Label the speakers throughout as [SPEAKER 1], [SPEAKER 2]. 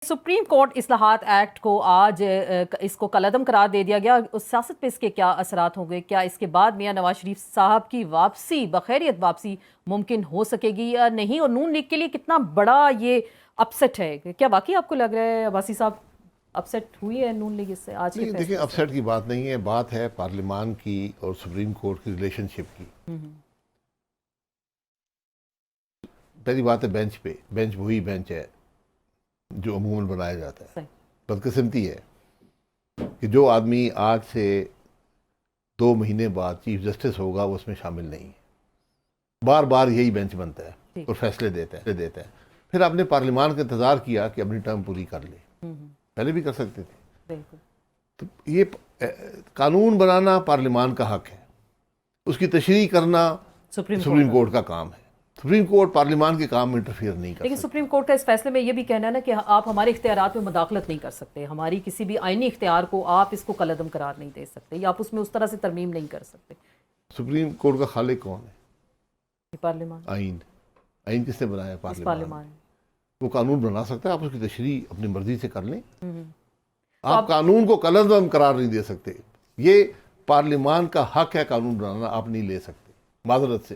[SPEAKER 1] Supreme court اصلاحات act کو آج اس کو کالعدم قرار دے دیا گیا. سیاست پہ اس کے کیا اثرات ہوں گے؟ کیا اس کے بعد میاں نواز شریف صاحب کی واپسی بخیریت واپسی ممکن ہو سکے گی یا نہیں؟ اور نون لیگ کے لیے کتنا بڑا یہ اپسیٹ ہے؟ کیا واقعی آپ کو لگ رہا ہے عباسی صاحب اپسیٹ ہوئی ہے نون لیگ اس سے آج کے
[SPEAKER 2] نہیں دیکھیں، اپسیٹ کی بات نہیں ہے، بات ہے پارلیمان کی اور سپریم کورٹ کی ریلیشن شپ کی. پہلی بات ہے بینچ وہی بینچ ہے جو عموماً بنایا جاتا ہے. بدقسمتی ہے کہ جو آدمی آج سے 2 مہینے بعد چیف جسٹس ہوگا وہ اس میں شامل نہیں ہے. بار بار یہی بینچ بنتا ہے اور فیصلے دیتا ہے. پھر آپ نے پارلیمان کا انتظار کیا کہ اپنی ٹرم پوری کر لے. پہلے بھی کر سکتے تھے. تو یہ قانون بنانا پارلیمان کا حق ہے، اس کی تشریح کرنا سپریم کورٹ کا کام ہے. سپریم کورٹ پارلیمان کے کام میں انٹرفیئر نہیں کر
[SPEAKER 1] لیکن
[SPEAKER 2] سکتی.
[SPEAKER 1] سپریم کورٹ کا اس فیصلے میں یہ بھی کہنا ہے نا کہ آپ ہمارے اختیارات میں مداخلت نہیں کر سکتے، ہماری کسی بھی آئینی اختیار کو آپ اس کو کالعدم قرار نہیں دے سکتے یا آپ اس میں اس طرح سے ترمیم نہیں کر سکتے.
[SPEAKER 2] سپریم کورٹ کا خالق کون ہے؟
[SPEAKER 1] پارلیمان.
[SPEAKER 2] آئین کس نے بنایا؟ پارلیمان. وہ قانون بنا سکتا ہے، آپ اس کی تشریح اپنی مرضی سے کر لیں. آپ قانون کو کالعدم قرار نہیں دے سکتے. یہ پارلیمان کا حق ہے قانون بنانا، آپ نہیں لے سکتے معذرت سے.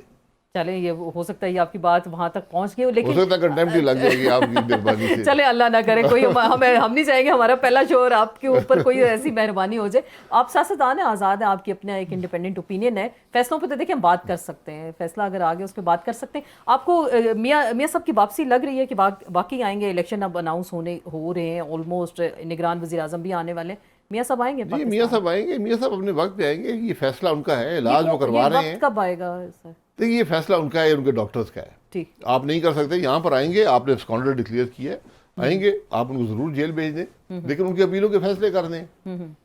[SPEAKER 1] چلیں یہ ہو سکتا ہے یہ آپ کی بات وہاں تک پہنچ گئی، لیکن
[SPEAKER 2] ہو سکتا ہے کنٹیمپٹ لگ جائے گی آپ کی مہربانی سے.
[SPEAKER 1] چلے اللہ نہ کرے کوئی ہم نہیں چاہیں گے ہمارا پہلا شور آپ کے اوپر کوئی ایسی مہربانی ہو جائے. آپ سیاستدان ہیں، آزاد ہیں، آپ کی اپنا ایک انڈیپینڈنٹ اوپینین ہے. فیصلوں پہ تو دیکھیں ہم بات کر سکتے ہیں، فیصلہ اگر آگے اس پہ بات کر سکتے ہیں. آپ کو میاں صاحب کی واپسی لگ رہی ہے کہ باقی آئیں گے؟ الیکشن اب اناؤنس ہو رہے ہیں آلموسٹ، نگران وزیر اعظم بھی آنے والے ہیں. میاں صاحب آئیں گے؟
[SPEAKER 2] جی میاں صاحب آئیں گے. میاں صاحب اپنے وقت پہ آئیں گے. یہ فیصلہ ان کا ہے، علاج وہ کروا رہے ہیں.
[SPEAKER 1] کب آئے گا سر؟
[SPEAKER 2] تو یہ فیصلہ ان کا ہے، ان کے ڈاکٹرز کا ہے. آپ نہیں کر سکتے. یہاں پر آئیں گے، آپ نے اسکانڈر ڈکلیئر کیا ہے، آئیں گے، آپ ان کو ضرور جیل بھیج دیں، لیکن ان کی اپیلوں کے فیصلے کر دیں.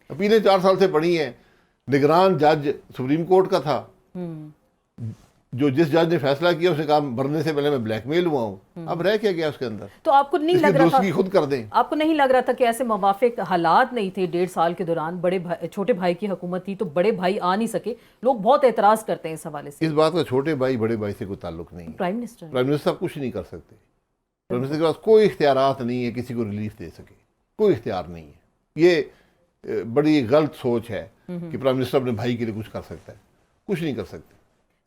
[SPEAKER 2] اپیلیں 4 سال سے پڑی ہیں. نگران جج سپریم کورٹ کا تھا، جو جس جج نے فیصلہ کیا اس نے کہا مرنے سے پہلے میں بلیک میل ہوا ہوں. اب رہ کیا گیا اس کے اندر؟
[SPEAKER 1] تو آپ کو نہیں لگ رہا تھا
[SPEAKER 2] خود کر دیں؟
[SPEAKER 1] آپ کو نہیں لگ رہا تھا کہ ایسے موافق حالات نہیں تھے 1.5 سال کے دوران؟ چھوٹے بھائی کی حکومت تھی تو بڑے بھائی آ نہیں سکے. لوگ بہت اعتراض کرتے ہیں اس حوالے سے.
[SPEAKER 2] اس بات کا چھوٹے بھائی بڑے بھائی سے کوئی تعلق نہیں ہے.
[SPEAKER 1] پرائم
[SPEAKER 2] منسٹر کچھ نہیں کر سکتے. پرائم منسٹر کے پاس کوئی اختیارات نہیں ہے کسی کو ریلیف دے سکے. کوئی اختیار نہیں ہے. یہ بڑی غلط سوچ ہے کہ پرائم منسٹر اپنے بھائی کے لیے کچھ کر سکتا ہے. کچھ نہیں کر سکتے.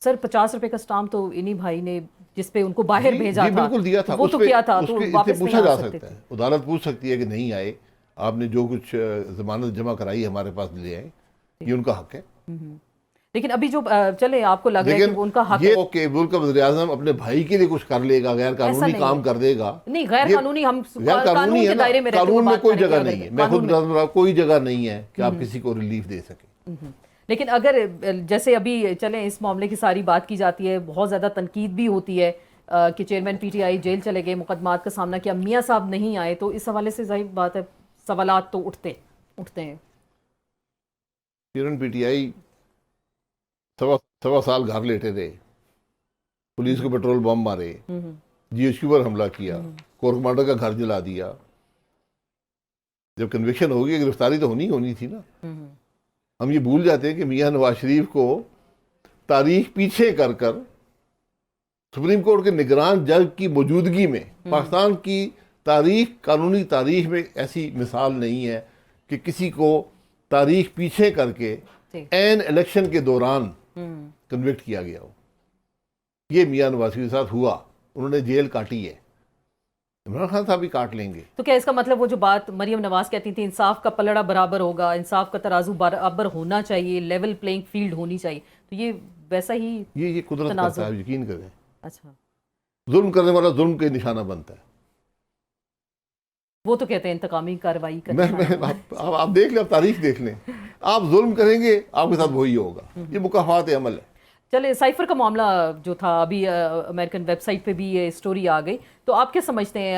[SPEAKER 1] سر 50 روپے کا اسٹامپ تو انہی بھائی نے جس پہ ان کو باہر بھیجا تھا،
[SPEAKER 2] بالکل دیا تھا.
[SPEAKER 1] وہ تو کیا تھا تو واپس
[SPEAKER 2] پوچھا جا سکتا ہے. عدالت پوچھ سکتی ہے کہ نہیں آئے، آپ نے جو کچھ ضمانت جمع کرائی ہمارے پاس لے آئے. یہ ان کا حق ہے.
[SPEAKER 1] لیکن ابھی جو چلے آپ کو لگ رہا ہے کہ وہ ان کا حق ہے
[SPEAKER 2] کہ ملک کا وزیر اعظم اپنے بھائی کے لیے کچھ کر لے گا، غیر قانونی کام کر دے گا.
[SPEAKER 1] نہیں، غیر قانونی ہم
[SPEAKER 2] قانون کے دائرے میں قانون میں کوئی جگہ نہیں ہے. میں خود کوئی جگہ نہیں ہے کہ آپ کسی کو ریلیف دے سکیں.
[SPEAKER 1] لیکن اگر جیسے ابھی چلیں اس معاملے کی ساری بات کی جاتی ہے، بہت زیادہ تنقید بھی ہوتی ہے کہ chairman PTI jail چلے گئے، مقدمات کا سامنا کیا، میاں صاحب نہیں آئے، تو اس حوالے سے ظاہر بات ہے سوالات تو اٹھتے ہیں.
[SPEAKER 2] چیئرمین پی ٹی آئی 1.25 سال گھر لیٹے رہے، پولیس کو پیٹرول بم مارے، جی ایچ کیو پر حملہ کیا، کور کمانڈر کا گھر جلا دیا. جب کنوکشن ہوگی گرفتاری تو ہونی تھی نا. ہم یہ بھول جاتے ہیں کہ میاں نواز شریف کو تاریخ پیچھے کر سپریم کورٹ کے نگران جج کی موجودگی میں پاکستان کی قانونی تاریخ میں ایسی مثال نہیں ہے کہ کسی کو تاریخ پیچھے کر کے این الیکشن کے دوران کنوکٹ کیا گیا ہو. یہ میاں نواز شریف کے ساتھ ہوا. انہوں نے جیل کاٹی ہے. عمران خان صاحب بھی کاٹ لیں گے.
[SPEAKER 1] تو کیا اس کا مطلب وہ جو بات مریم نواز کہتی تھی انصاف کا پلڑا برابر ہوگا، انصاف کا ترازو برابر ہونا چاہیے، لیول پلینگ فیلڈ ہونی چاہیے، تو یہ ویسا ہی
[SPEAKER 2] یہ قدرت کرتا ہے، یقین کریں.
[SPEAKER 1] اچھا،
[SPEAKER 2] ظلم کرنے والا ظلم کے نشانہ بنتا ہے.
[SPEAKER 1] وہ تو کہتے ہیں انتقامی کارروائی کرنا.
[SPEAKER 2] آپ دیکھ لیں، آپ تاریخ دیکھ لیں. آپ ظلم کریں گے آپ کے ساتھ وہی ہوگا. یہ مکافات عمل ہے.
[SPEAKER 1] چلے سائفر کا معاملہ جو تھا، ابھی امریکن ویب سائٹ پہ بھی یہ سٹوری آ گئی، تو آپ کیا سمجھتے ہیں؟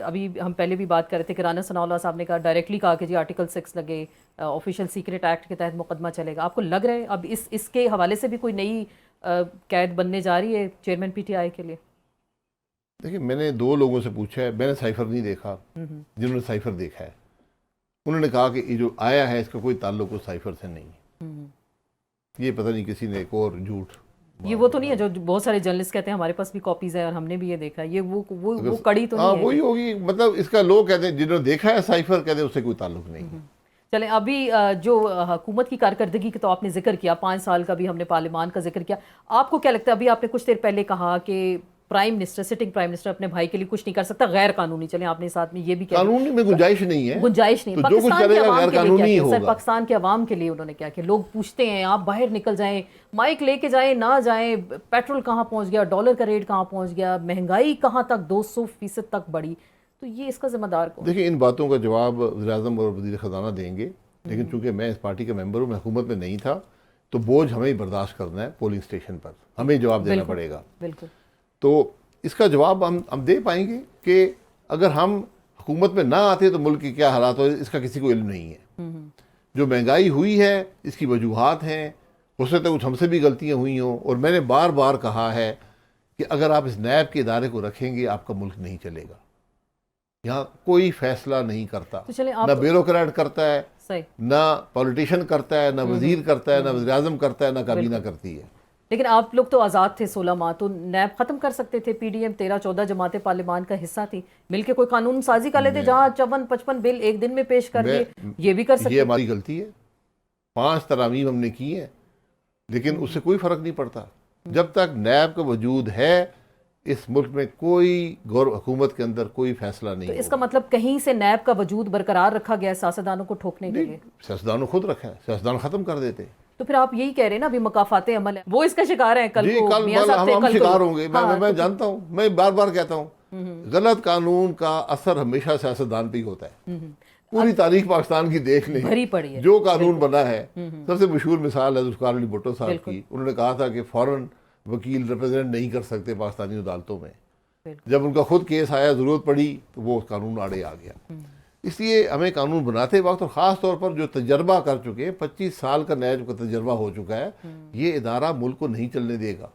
[SPEAKER 1] ابھی ہم پہلے بھی بات کر رہے تھے کہ رانا ثناء اللہ صاحب نے کہا ڈائریکٹلی کہا کہ جی آرٹیکل 6 لگے، آفیشیل سیکرٹ ایکٹ کے تحت مقدمہ چلے گا. آپ کو لگ رہا ہے اب اس کے حوالے سے بھی کوئی نئی قید بننے جا رہی ہے چیئرمین پی ٹی آئی کے لیے؟
[SPEAKER 2] دیکھیں، میں نے 2 لوگوں سے پوچھا ہے، میں نے سائفر نہیں دیکھا. جنہوں نے سائفر دیکھا ہے انہوں نے کہا کہ یہ جو آیا ہے اس کا کوئی تعلق اس سائفر سے نہیں. یہ پتہ نہیں کسی نے ایک اور جھوٹ
[SPEAKER 1] یہ وہ تو نہیں ہے جو بہت سارے جرنلسٹ کہتے ہیں ہمارے پاس بھی کاپیز ہیں اور ہم نے بھی یہ دیکھا ہے، یہ وہ کڑی تو نہیں ہے؟
[SPEAKER 2] وہی ہوگی، مطلب اس کا لوگ کہتے ہیں جنہوں نے دیکھا ہے سائفر کہتے ہیں اس سے کوئی تعلق نہیں ہے۔
[SPEAKER 1] چلیں ابھی جو حکومت کی کارکردگی کا تو آپ نے ذکر کیا، 5 سال کا بھی ہم نے پارلیمان کا ذکر کیا، آپ کو کیا لگتا ہے؟ ابھی آپ نے کچھ دیر پہلے کہا کہ prime minister, sitting prime minister اپنے بھائی کے لیے کچھ نہیں کر سکتا غیر قانونی، چلیں آپ نے ساتھ میں یہ بھی کہا
[SPEAKER 2] قانونی میں گنجائش نہیں ہے،
[SPEAKER 1] گنجائش نہیں ہے،
[SPEAKER 2] تو جو کچھ
[SPEAKER 1] پاکستان
[SPEAKER 2] کرے
[SPEAKER 1] کے
[SPEAKER 2] گا
[SPEAKER 1] عوام
[SPEAKER 2] غیر
[SPEAKER 1] کے لیے
[SPEAKER 2] قانونی
[SPEAKER 1] کیا
[SPEAKER 2] ہی
[SPEAKER 1] کیا سر؟
[SPEAKER 2] ہوگا۔
[SPEAKER 1] پاکستان کے عوام کے لیے انہوں نے کیا کہ لوگ پوچھتے ہیں آپ باہر نکل جائیں، مائک لے کے جائیں نہ جائیں، پیٹرول کہاں پہنچ گیا، ڈالر کا ریٹ کہاں پہنچ گیا، مہنگائی کہاں تک 200% تک بڑھی، تو یہ اس کا ذمہ دار کون؟
[SPEAKER 2] دیکھیں ان باتوں کا جواب وزیر اعظم اور وزیر خزانہ دیں گے، لیکن چونکہ میں اس پارٹی کا ممبر ہوں، میں حکومت میں نہیں تھا، تو بوجھ ہمیں ہی برداشت کرنا ہے، پولنگ اسٹیشن پر ہمیں جواب دینا پڑے گا۔
[SPEAKER 1] بالکل،
[SPEAKER 2] تو اس کا جواب ہم دے پائیں گے کہ اگر ہم حکومت میں نہ آتے تو ملک کے کیا حالات ہو، اس کا کسی کو علم نہیں ہے۔ جو مہنگائی ہوئی ہے اس کی وجوہات ہیں، ہو سکتا ہے کچھ ہم سے بھی غلطیاں ہوئی ہوں، اور میں نے بار بار کہا ہے کہ اگر آپ اس نیب کے ادارے کو رکھیں گے آپ کا ملک نہیں چلے گا۔ یہاں کوئی فیصلہ نہیں کرتا،
[SPEAKER 1] تو چلیں
[SPEAKER 2] نہ بیوروکریٹ کرتا ہے،
[SPEAKER 1] صحیح،
[SPEAKER 2] نہ پولیٹیشین کرتا ہے، نہ وزیر کرتا ہے، نہ وزیر اعظم کرتا ہے، نہ کابینہ کرتی ہے۔
[SPEAKER 1] لیکن آپ لوگ تو آزاد تھے 16 ماہ، تو نیب ختم کر سکتے تھے، پی ڈی ایم 13-14 جماعتیں پارلیمان کا حصہ تھی، مل کے کوئی قانون سازی کر لیتے جہاں 54-55 بل ایک دن میں پیش کر دیے، یہ بھی کر سکتے۔
[SPEAKER 2] یہ ہماری غلطی ہے، 5 ترامیم ہم نے کی ہیں، لیکن اس سے کوئی فرق نہیں پڑتا۔ جب تک نیب کا وجود ہے اس ملک میں کوئی حکومت کے اندر کوئی فیصلہ نہیں
[SPEAKER 1] تو
[SPEAKER 2] ہوگا۔
[SPEAKER 1] اس کا مطلب کہیں سے نیب کا وجود برقرار رکھا گیا ہے سیاستدانوں کو ٹھوکنے کے لیے؟
[SPEAKER 2] سیاستدانوں خود رکھا ہے، سیاستدان ختم کر دیتے۔
[SPEAKER 1] تو پھر آپ یہی کہہ رہے ہیں نا ابھی مکافات عمل ہے وہ اس کا شکار ہیں، کل
[SPEAKER 2] جی
[SPEAKER 1] کو
[SPEAKER 2] کل
[SPEAKER 1] میاں صاحب تھے،
[SPEAKER 2] ہم
[SPEAKER 1] کل
[SPEAKER 2] شکار
[SPEAKER 1] کو
[SPEAKER 2] ہوں گے، میں جانتا ہوں، میں بار بار کہتا ہوں غلط قانون کا اثر ہمیشہ سیاستدان پہ ہی ہوتا ہے۔ پوری تاریخ پاکستان کی دیکھ لیں،
[SPEAKER 1] بھری پڑی ہے۔
[SPEAKER 2] جو قانون بنا ہے، سب سے مشہور مثال ہے ذوالفقار علی بھٹو صاحب کی، انہوں نے کہا تھا کہ فورن وکیل ریپرزینٹ نہیں کر سکتے پاکستانی عدالتوں میں، جب ان کا خود کیس آیا ضرورت پڑی تو وہ قانون آڑے آ گیا۔ اس لیے ہمیں قانون بناتے وقت، اور خاص طور پر جو تجربہ کر چکے، 25 سال کا نیب کا تجربہ ہو چکا ہے، یہ ادارہ ملک کو نہیں چلنے دے گا۔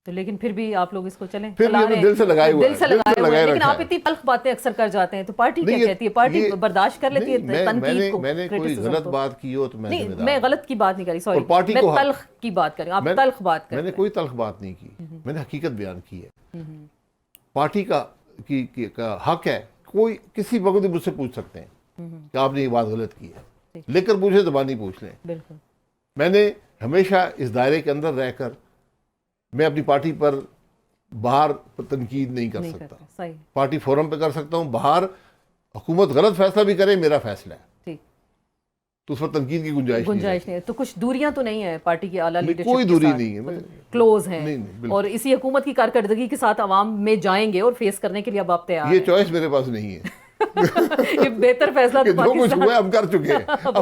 [SPEAKER 1] تو لیکن پھر بھی آپ لوگ اس کو چلیں
[SPEAKER 2] پھر بھی دل سے لگائے ہوئے ہیں،
[SPEAKER 1] لیکن آپ اتنی تلخ باتیں اکثر کر جاتے ہیں، تو پارٹی کیا کہتی ہے؟ پارٹی برداشت کر لیتی ہے تنقید کو؟
[SPEAKER 2] میں نے کوئی غلط بات کی ہو تو میں ذمہ دار،
[SPEAKER 1] میں غلط کی بات نہیں کری، سوری، میں تلخ کی بات کر رہی ہوں، آپ تلخ بات کر
[SPEAKER 2] میں نے کوئی تلخ بات نہیں کی، میں نے حقیقت بیان کی ہے۔ پارٹی کا حق ہے، کوئی کسی وقت بھی مجھ سے پوچھ سکتے ہیں کہ آپ نے یہ بات غلط کی ہے، لے کر پوچھیں، زبانی پوچھ لیں۔
[SPEAKER 1] بالکل،
[SPEAKER 2] میں نے ہمیشہ اس دائرے کے اندر رہ کر میں اپنی پارٹی پر باہر تنقید نہیں کر سکتا،
[SPEAKER 1] صحیح،
[SPEAKER 2] پارٹی فورم پہ کر سکتا ہوں، باہر حکومت غلط فیصلہ بھی کرے، میرا فیصلہ ہے،
[SPEAKER 1] ٹھیک،
[SPEAKER 2] تو اس پر تنقید کی گنجائش
[SPEAKER 1] نہیں ہے۔ تو کچھ دوریاں تو نہیں ہے پارٹی کی اعلیٰ لیڈرشپ
[SPEAKER 2] کوئی دوری نہیں ہے،
[SPEAKER 1] کلوز ہیں، اور اسی حکومت کی کارکردگی کے ساتھ عوام میں جائیں گے اور فیس کرنے کے لیے اب آپ تیار ہیں؟
[SPEAKER 2] یہ چوائس میرے پاس نہیں ہے،
[SPEAKER 1] یہ بہتر فیصلہ تو
[SPEAKER 2] جو کچھ ہوا ہے ہم کر چکے ہیں، اب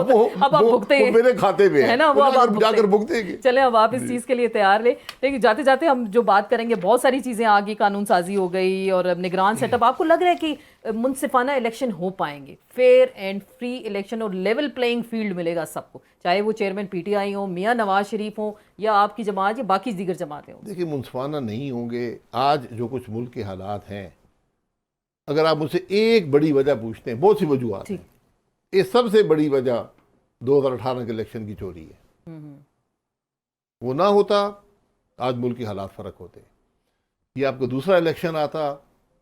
[SPEAKER 1] آپ بھگتے ہیں،
[SPEAKER 2] میرے کھاتے پہ ہے
[SPEAKER 1] نا، وہ اب آپ
[SPEAKER 2] جا کر بھگتے گے۔
[SPEAKER 1] چلیں اب آپ اس چیز کے لیے تیار رہے، لیکن جاتے جاتے ہم جو بات کریں گے، بہت ساری چیزیں آگے، قانون سازی ہو گئی اور نگران سیٹ اپ، آپ کو لگ رہا ہے کہ منصفانہ الیکشن ہو پائیں گے، فیئر اینڈ فری الیکشن، اور لیول پلینگ فیلڈ ملے گا سب کو، چاہے وہ چیئرمین پی ٹی آئی ہوں، میاں نواز شریف ہوں، یا آپ کی جماعت یا باقی دیگر جماعتیں ہوں؟
[SPEAKER 2] دیکھیں منصفانہ نہیں ہوں گے، آج جو کچھ ملک کے حالات ہیں، اگر آپ مجھ سے ایک بڑی وجہ پوچھتے ہیں، بہت سی وجوہات ہیں، یہ سب سے بڑی وجہ 2018 کے الیکشن کی چوری ہے۔ وہ نہ ہوتا آج ملک کے حالات فرق ہوتے، یہ آپ کو دوسرا الیکشن آتا،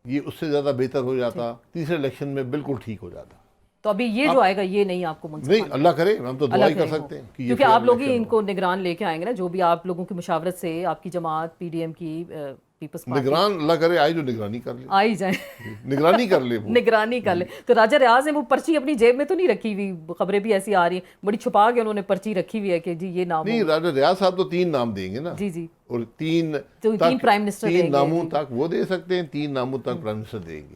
[SPEAKER 2] یہ اس سے زیادہ بہتر ہو جاتا، تیسرے الیکشن میں بالکل ٹھیک ہو جاتا۔
[SPEAKER 1] تو ابھی یہ جو آئے گا یہ نہیں آپ کو منصفانہ؟
[SPEAKER 2] نہیں، اللہ کرے، ہم تو دعا ہی کر سکتے ہیں،
[SPEAKER 1] کیونکہ آپ لوگ ہی ان کو نگران لے کے آئیں گے نا، جو بھی آپ لوگوں کی مشاورت سے آپ کی جماعت پی ڈی ایم کی، پیپلز پارٹی،
[SPEAKER 2] نگران اللہ کرے آئی جو نگرانی کر لے،
[SPEAKER 1] آئی جائیں،
[SPEAKER 2] نگرانی کر لے،
[SPEAKER 1] نگرانی کر لے۔ تو راجہ ریاض نے وہ پرچی اپنی جیب میں تو نہیں رکھی ہوئی؟ خبریں بھی ایسی آ رہی ہیں بڑی چھپا کے انہوں نے پرچی رکھی ہوئی ہے کہ جی یہ نام،
[SPEAKER 2] نہیں، راجہ ریاض صاحب تو 3 نام دیں گے نا،
[SPEAKER 1] جی جی،
[SPEAKER 2] اور 3
[SPEAKER 1] پرائم منسٹر
[SPEAKER 2] 3 ناموں تک وہ دے سکتے ہیں، 3 ناموں تک پرائم منسٹر دیں گے۔